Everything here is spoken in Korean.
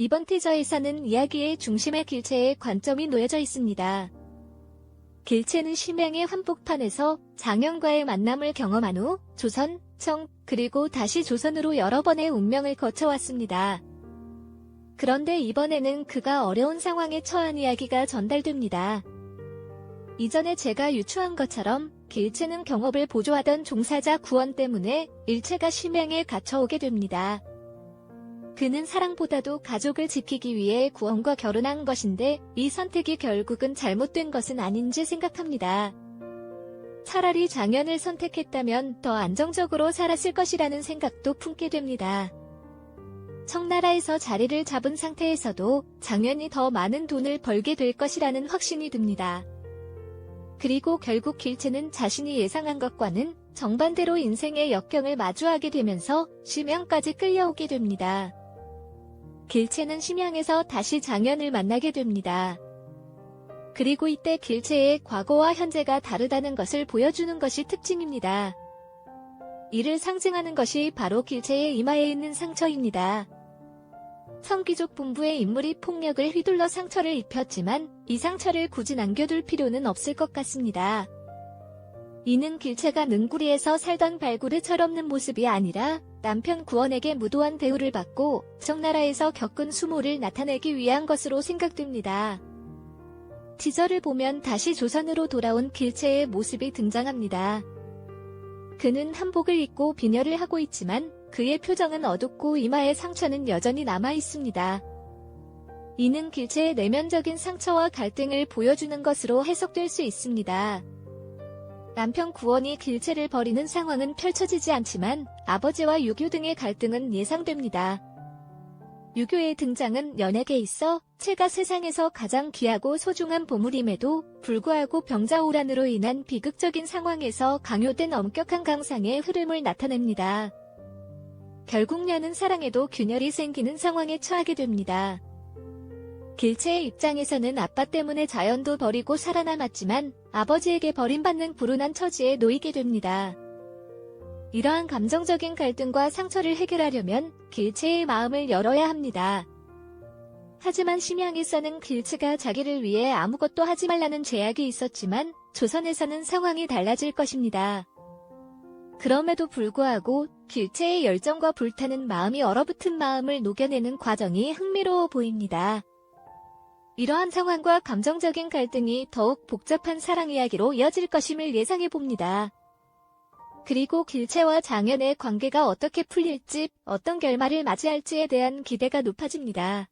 이번 티저에서는 이야기의 중심에 길체의 관점이 놓여져 있습니다. 길체는 심양의 한복판에서 장현과의 만남을 경험한 후 조선, 청, 그리고 다시 조선으로 여러 번의 운명을 거쳐왔습니다. 그런데 이번에는 그가 어려운 상황에 처한 이야기가 전달됩니다. 이전에 제가 유추한 것처럼 길체는 경업을 보조하던 종사자 구원 때문에 일체가 심양에 갇혀오게 됩니다. 그는 사랑보다도 가족을 지키기 위해 구원과 결혼한 것인데 이 선택이 결국은 잘못된 것은 아닌지 생각합니다. 차라리 장현을 선택했다면 더 안정적으로 살았을 것이라는 생각도 품게 됩니다. 청나라에서 자리를 잡은 상태에서도 장현이 더 많은 돈을 벌게 될 것이라는 확신이 듭니다. 그리고 결국 길체는 자신이 예상한 것과는 정반대로 인생의 역경을 마주하게 되면서 심양까지 끌려오게 됩니다. 길체는 심양에서 다시 장현을 만나게 됩니다. 그리고 이때 길체의 과거와 현재가 다르다는 것을 보여주는 것이 특징입니다. 이를 상징하는 것이 바로 길체의 이마에 있는 상처입니다. 청귀족 본부의 인물이 폭력을 휘둘러 상처를 입혔지만 이 상처를 굳이 남겨둘 필요는 없을 것 같습니다. 이는 길체가 능구리에서 살던 발굴의 철없는 모습이 아니라 남편 구원에게 무도한 대우를 받고 청나라에서 겪은 수모를 나타내기 위한 것으로 생각됩니다. 티저를 보면 다시 조선으로 돌아온 길체의 모습이 등장합니다. 그는 한복을 입고 비녀를 하고 있지만 그의 표정은 어둡고 이마의 상처는 여전히 남아 있습니다. 이는 길체의 내면적인 상처와 갈등을 보여주는 것으로 해석될 수 있습니다. 남편 구원이 길체를 버리는 상황은 펼쳐지지 않지만 아버지와 유교 등의 갈등은 예상됩니다. 유교의 등장은 연에게 있어 채가 세상에서 가장 귀하고 소중한 보물임에도 불구하고 병자호란으로 인한 비극적인 상황에서 강요된 엄격한 강상의 흐름을 나타냅니다. 결국 년은 사랑에도 균열이 생기는 상황에 처하게 됩니다. 길체의 입장에서는 아빠 때문에 자연도 버리고 살아남았지만 아버지에게 버림받는 불운한 처지에 놓이게 됩니다. 이러한 감정적인 갈등과 상처를 해결하려면 길체의 마음을 열어야 합니다. 하지만 심양에서는 길체가 자기를 위해 아무것도 하지 말라는 제약이 있었지만 조선에서는 상황이 달라질 것입니다. 그럼에도 불구하고 길체의 열정과 불타는 마음이 얼어붙은 마음을 녹여내는 과정이 흥미로워 보입니다. 이러한 상황과 감정적인 갈등이 더욱 복잡한 사랑 이야기로 이어질 것임을 예상해봅니다. 그리고 길체와 장현의 관계가 어떻게 풀릴지, 어떤 결말을 맞이할지에 대한 기대가 높아집니다.